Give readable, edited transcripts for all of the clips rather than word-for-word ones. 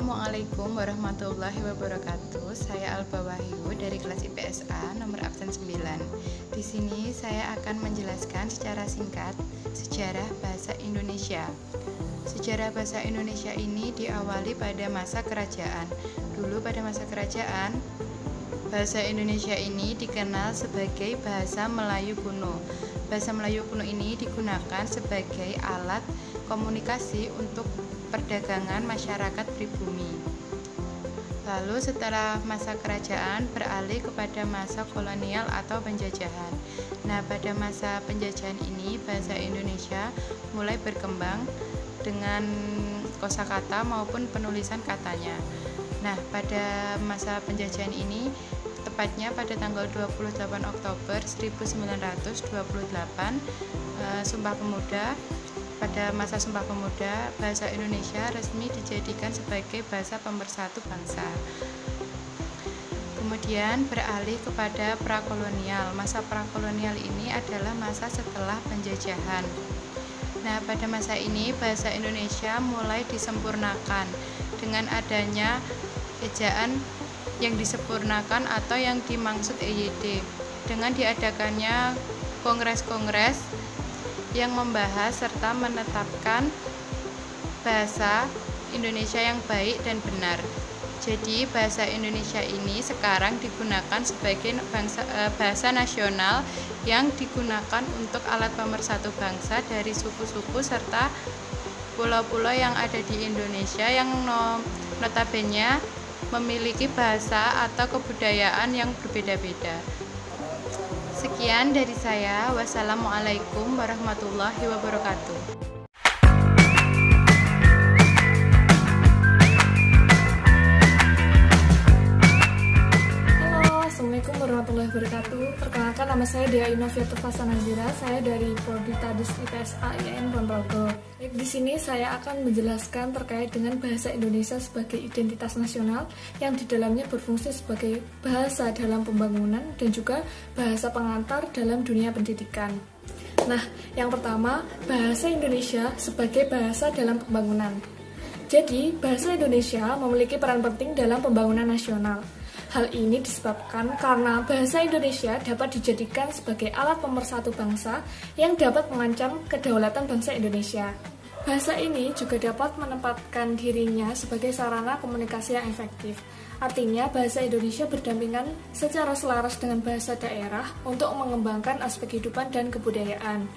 Assalamualaikum warahmatullahi wabarakatuh. Saya Alba Wahyu dari kelas IPS A nomor absen 9. Di sini saya akan menjelaskan secara singkat sejarah bahasa Indonesia. Sejarah bahasa Indonesia ini diawali pada masa kerajaan. Dulu pada masa kerajaan, bahasa Indonesia ini dikenal sebagai bahasa Melayu kuno. Bahasa Melayu kuno ini digunakan sebagai alat komunikasi untuk perdagangan masyarakat pribumi. Lalu setelah masa kerajaan beralih kepada masa kolonial atau penjajahan. Nah, pada masa penjajahan ini bahasa Indonesia mulai berkembang dengan kosakata maupun penulisan katanya. Nah, pada masa penjajahan ini tepatnya pada tanggal 28 Oktober 1928 Sumpah Pemuda. Pada masa Sumpah Pemuda, bahasa Indonesia resmi dijadikan sebagai bahasa pemersatu bangsa. Kemudian beralih kepada prakolonial. Masa prakolonial ini adalah masa setelah penjajahan. Nah, pada masa ini bahasa Indonesia mulai disempurnakan dengan adanya ejaan yang disempurnakan atau yang dimaksud EYD dengan diadakannya kongres-kongres yang membahas serta menetapkan bahasa Indonesia yang baik dan benar. Jadi bahasa Indonesia ini sekarang digunakan sebagai bahasa nasional yang digunakan untuk alat pemersatu bangsa dari suku-suku serta pulau-pulau yang ada di Indonesia yang notabene memiliki bahasa atau kebudayaan yang berbeda-beda. Sekian dari saya. Wassalamualaikum warahmatullahi wabarakatuh. Halo, Assalamualaikum warahmatullahi wabarakatuh. Perkenalkan, nama saya Dea Inoviatur Fasanazira. Saya dari Prodi Tadis IPS A IAIN Ponorogo. Di sini saya akan menjelaskan terkait dengan bahasa Indonesia sebagai identitas nasional yang di dalamnya berfungsi sebagai bahasa dalam pembangunan dan juga bahasa pengantar dalam dunia pendidikan. Nah, yang pertama, bahasa Indonesia sebagai bahasa dalam pembangunan. Jadi, bahasa Indonesia memiliki peran penting dalam pembangunan nasional. Hal ini disebabkan karena bahasa Indonesia dapat dijadikan sebagai alat pemersatu bangsa yang dapat mengancam kedaulatan bangsa Indonesia. Bahasa ini juga dapat menempatkan dirinya sebagai sarana komunikasi yang efektif. Artinya, bahasa Indonesia berdampingan secara selaras dengan bahasa daerah untuk mengembangkan aspek kehidupan dan kebudayaan.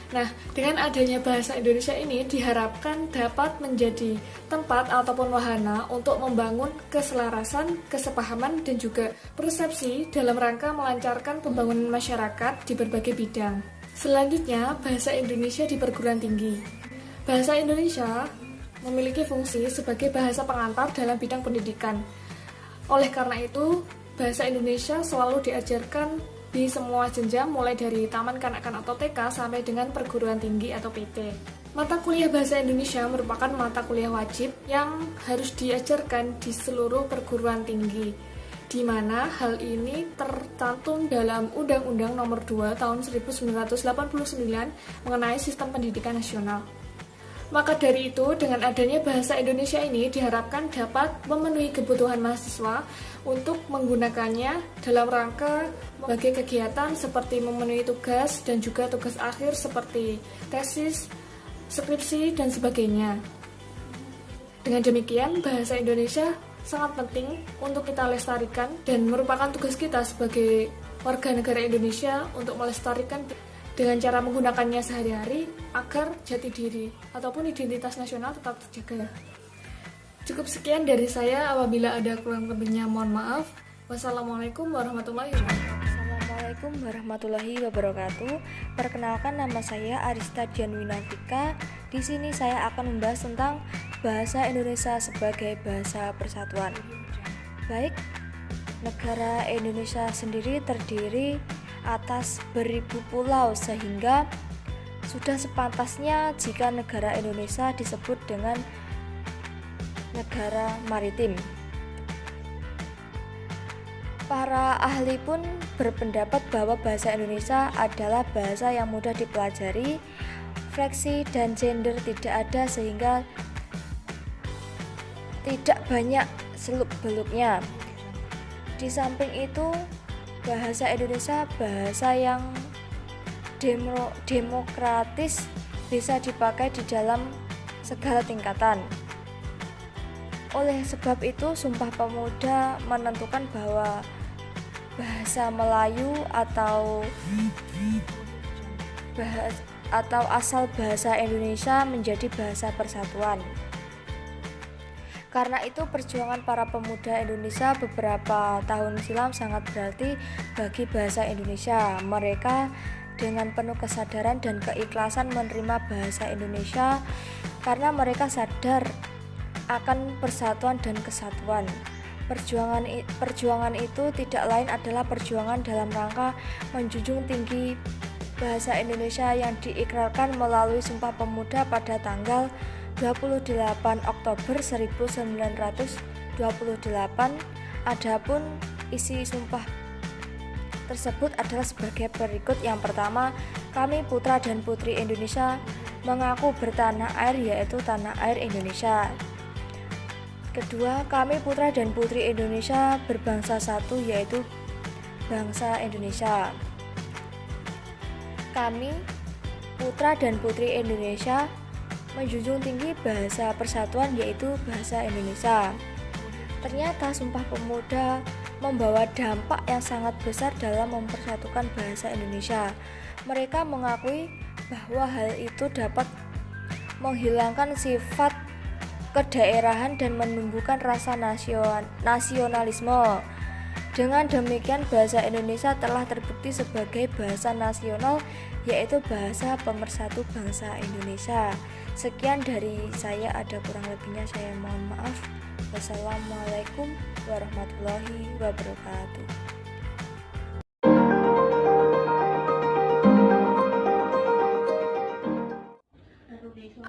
Nah, dengan adanya bahasa Indonesia ini diharapkan dapat menjadi tempat ataupun wahana untuk membangun keselarasan, kesepahaman, dan juga persepsi dalam rangka melancarkan pembangunan masyarakat di berbagai bidang. Selanjutnya, bahasa Indonesia di perguruan tinggi. Bahasa Indonesia memiliki fungsi sebagai bahasa pengantar dalam bidang pendidikan. Oleh karena itu, bahasa Indonesia selalu diajarkan di semua jenjang mulai dari taman kanak-kanak atau TK sampai dengan perguruan tinggi atau PT. Mata kuliah bahasa Indonesia merupakan mata kuliah wajib yang harus diajarkan di seluruh perguruan tinggi, di mana hal ini tercantum dalam Undang-Undang Nomor 2 Tahun 1989 mengenai Sistem Pendidikan Nasional. Maka dari itu, dengan adanya bahasa Indonesia ini diharapkan dapat memenuhi kebutuhan mahasiswa untuk menggunakannya dalam rangka berbagai kegiatan seperti memenuhi tugas dan juga tugas akhir seperti tesis, skripsi, dan sebagainya. Dengan demikian, bahasa Indonesia sangat penting untuk kita lestarikan dan merupakan tugas kita sebagai warga negara Indonesia untuk melestarikan dengan cara menggunakannya sehari-hari agar jati diri ataupun identitas nasional tetap terjaga. Cukup sekian dari saya, apabila ada kurang lebihnya mohon maaf. Wassalamualaikum warahmatullahi wabarakatuh. Assalamualaikum warahmatullahi wabarakatuh. Perkenalkan, nama saya Arista Dianwinafika. Di sini saya akan membahas tentang bahasa Indonesia sebagai bahasa persatuan. Baik, negara Indonesia sendiri terdiri atas beribu pulau sehingga sudah sepantasnya jika negara Indonesia disebut dengan negara maritim. Para ahli pun berpendapat bahwa bahasa Indonesia adalah bahasa yang mudah dipelajari, fleksi dan gender tidak ada sehingga tidak banyak seluk-beluknya. Di samping itu, bahasa Indonesia bahasa yang demokratis, bisa dipakai di dalam segala tingkatan. Oleh sebab itu, Sumpah Pemuda menentukan bahwa bahasa Melayu atau asal bahasa Indonesia menjadi bahasa persatuan. Karena itu, perjuangan para pemuda Indonesia beberapa tahun silam sangat berarti bagi bahasa Indonesia. Mereka dengan penuh kesadaran dan keikhlasan menerima bahasa Indonesia karena mereka sadar akan persatuan dan kesatuan. Perjuangan itu tidak lain adalah perjuangan dalam rangka menjunjung tinggi bahasa Indonesia yang diikrarkan melalui Sumpah Pemuda pada tanggal 28 Oktober 1928. Adapun isi sumpah tersebut adalah sebagai berikut. Yang pertama, kami putra dan putri Indonesia mengaku bertanah air, yaitu tanah air Indonesia. Kedua, kami putra dan putri Indonesia berbangsa satu, yaitu bangsa Indonesia. Kami putra dan putri Indonesia menjunjung tinggi bahasa persatuan, yaitu bahasa Indonesia. Ternyata Sumpah Pemuda membawa dampak yang sangat besar dalam mempersatukan bahasa Indonesia. Mereka mengakui bahwa hal itu dapat menghilangkan sifat kedaerahan dan menumbuhkan rasa nasionalisme. Dengan demikian, bahasa Indonesia telah terbukti sebagai bahasa nasional, yaitu bahasa pemersatu bangsa Indonesia. Sekian dari saya, ada kurang lebihnya saya mohon maaf. Wassalamualaikum warahmatullahi wabarakatuh.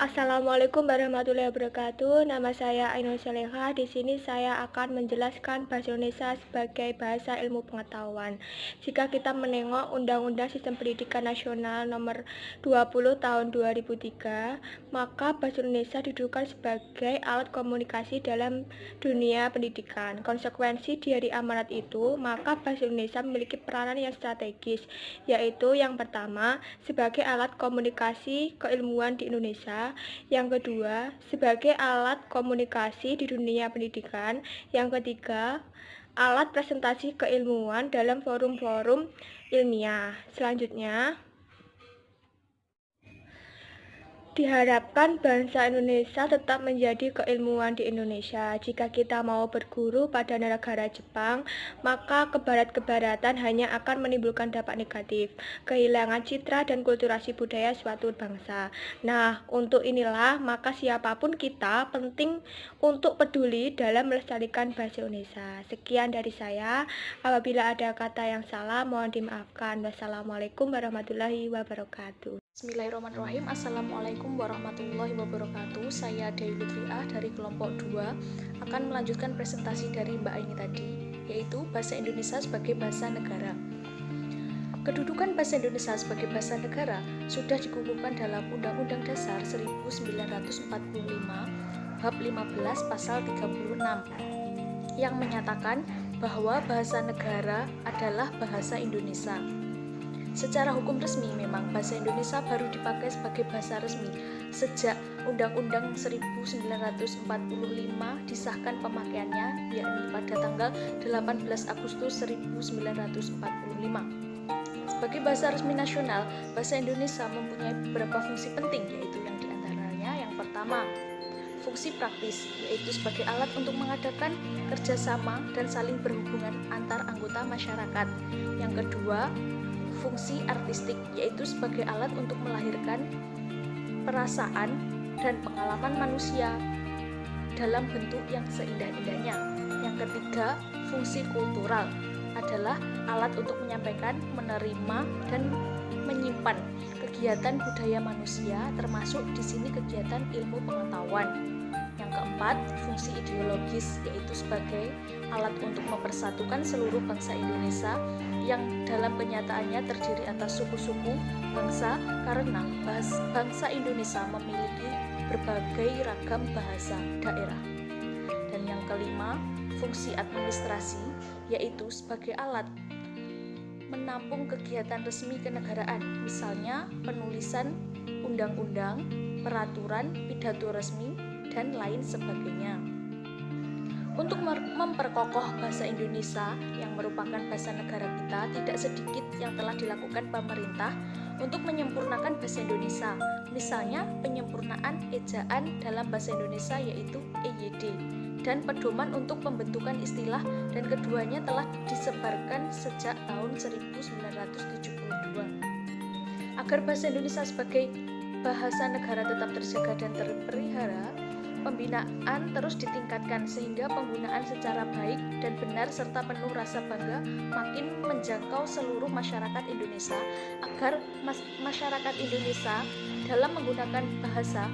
Assalamualaikum warahmatullahi wabarakatuh. Nama saya Ainul Salehah. Di sini saya akan menjelaskan bahasa Indonesia sebagai bahasa ilmu pengetahuan. Jika kita menengok Undang-Undang Sistem Pendidikan Nasional Nomor 20 Tahun 2003, maka bahasa Indonesia didudukan sebagai alat komunikasi dalam dunia pendidikan. Konsekuensi dari amanat itu, maka bahasa Indonesia memiliki peranan yang strategis, yaitu yang pertama, sebagai alat komunikasi keilmuan di Indonesia. Yang kedua, sebagai alat komunikasi di dunia pendidikan. Yang ketiga, alat presentasi keilmuan dalam forum-forum ilmiah. Selanjutnya, diharapkan bahasa Indonesia tetap menjadi keilmuan di Indonesia. Jika kita mau berguru pada negara Jepang, maka kebarat-kebaratan hanya akan menimbulkan dampak negatif, kehilangan citra dan kulturasi budaya suatu bangsa. Nah, untuk inilah maka siapapun kita penting untuk peduli dalam melestarikan bahasa Indonesia. Sekian dari saya. Apabila ada kata yang salah, mohon dimaafkan. Wassalamualaikum warahmatullahi wabarakatuh. Bismillahirrahmanirrahim. Assalamualaikum warahmatullahi wabarakatuh. Saya Dewi Lutfiah dari kelompok 2 akan melanjutkan presentasi dari Mbak Aini tadi, yaitu bahasa Indonesia sebagai bahasa negara. Kedudukan bahasa Indonesia sebagai bahasa negara sudah dikukuhkan dalam Undang-Undang Dasar 1945 Bab 15 Pasal 36 yang menyatakan bahwa bahasa negara adalah bahasa Indonesia. Secara hukum resmi memang bahasa Indonesia baru dipakai sebagai bahasa resmi sejak Undang-Undang 1945 disahkan pemakaiannya, yakni pada tanggal 18 Agustus 1945. Sebagai bahasa resmi nasional, bahasa Indonesia mempunyai beberapa fungsi penting, yaitu yang diantaranya yang pertama, fungsi praktis, yaitu sebagai alat untuk mengadakan kerjasama dan saling berhubungan antar anggota masyarakat. Yang kedua, fungsi artistik, yaitu sebagai alat untuk melahirkan perasaan dan pengalaman manusia dalam bentuk yang seindah-indahnya. Yang ketiga, fungsi kultural adalah alat untuk menyampaikan, menerima, dan menyimpan kegiatan budaya manusia, termasuk di sini kegiatan ilmu pengetahuan. Yang keempat, fungsi ideologis, yaitu sebagai alat untuk mempersatukan seluruh bangsa Indonesia yang dalam kenyataannya terdiri atas suku-suku bangsa, karena bangsa Indonesia memiliki berbagai ragam bahasa daerah. Dan kelima, fungsi administrasi, yaitu sebagai alat menampung kegiatan resmi kenegaraan, misalnya penulisan undang-undang, peraturan, pidato resmi, dan lain sebagainya. Untuk memperkokoh bahasa Indonesia yang merupakan bahasa negara kita, tidak sedikit yang telah dilakukan pemerintah untuk menyempurnakan bahasa Indonesia. Misalnya penyempurnaan ejaan dalam bahasa Indonesia yaitu EYD dan pedoman untuk pembentukan istilah, dan keduanya telah disebarkan sejak tahun 1972. Agar bahasa Indonesia sebagai bahasa negara tetap terjaga dan terpelihara, pembinaan terus ditingkatkan sehingga penggunaan secara baik dan benar serta penuh rasa bangga makin menjangkau seluruh masyarakat Indonesia, agar masyarakat Indonesia dalam menggunakan bahasa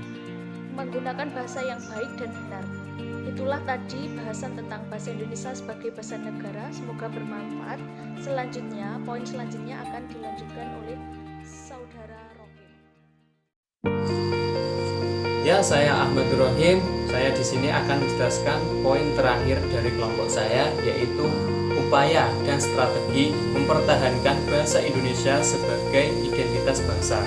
yang baik dan benar. Itulah tadi bahasan tentang bahasa Indonesia sebagai bahasa negara. Semoga bermanfaat. Poin selanjutnya akan dilanjutkan oleh Saudara Rohim. Ya, saya Ahmad Rohim. Saya di sini akan menjelaskan poin terakhir dari kelompok saya, yaitu upaya dan strategi mempertahankan bahasa Indonesia sebagai identitas bangsa.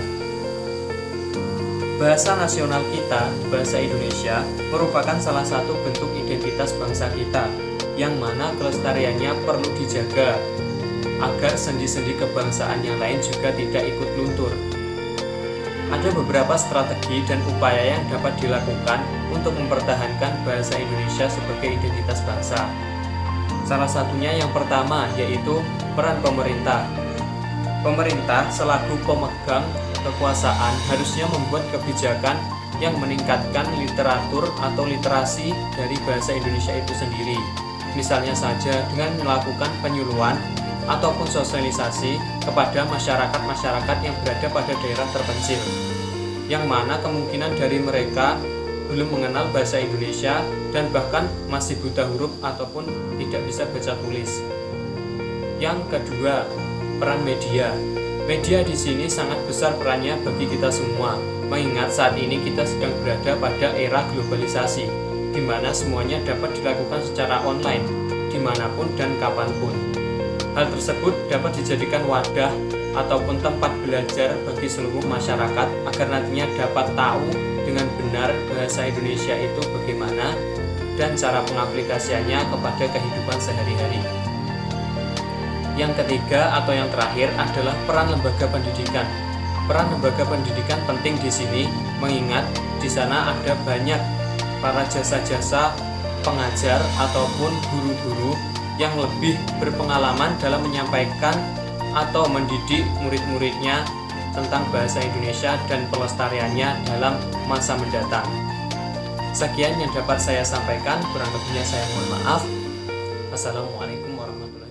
Bahasa nasional kita, bahasa Indonesia, merupakan salah satu bentuk identitas bangsa kita, yang mana kelestariannya perlu dijaga, agar sendi-sendi kebangsaan yang lain juga tidak ikut luntur. Ada beberapa strategi dan upaya yang dapat dilakukan untuk mempertahankan bahasa Indonesia sebagai identitas bangsa. Salah satunya yang pertama, yaitu peran pemerintah. Pemerintah selaku pemegang kekuasaan harusnya membuat kebijakan yang meningkatkan literatur atau literasi dari bahasa Indonesia itu sendiri. Misalnya saja dengan melakukan penyuluhan ataupun sosialisasi kepada masyarakat-masyarakat yang berada pada daerah terpencil, yang mana kemungkinan dari mereka belum mengenal bahasa Indonesia dan bahkan masih buta huruf ataupun tidak bisa baca tulis. Yang kedua, peran media. Media di sini sangat besar perannya bagi kita semua, mengingat saat ini kita sedang berada pada era globalisasi, di mana semuanya dapat dilakukan secara online, dimanapun dan kapanpun. Hal tersebut dapat dijadikan wadah ataupun tempat belajar bagi seluruh masyarakat agar nantinya dapat tahu dengan benar bahasa Indonesia itu bagaimana dan cara pengaplikasiannya kepada kehidupan sehari-hari. Yang ketiga atau yang terakhir adalah peran lembaga pendidikan. Peran lembaga pendidikan penting di sini, mengingat di sana ada banyak para jasa-jasa pengajar ataupun guru-guru yang lebih berpengalaman dalam menyampaikan atau mendidik murid-muridnya tentang bahasa Indonesia dan pelestariannya dalam masa mendatang. Sekian yang dapat saya sampaikan, kurang lebihnya saya mohon maaf. Assalamualaikum warahmatullahi wabarakatuh.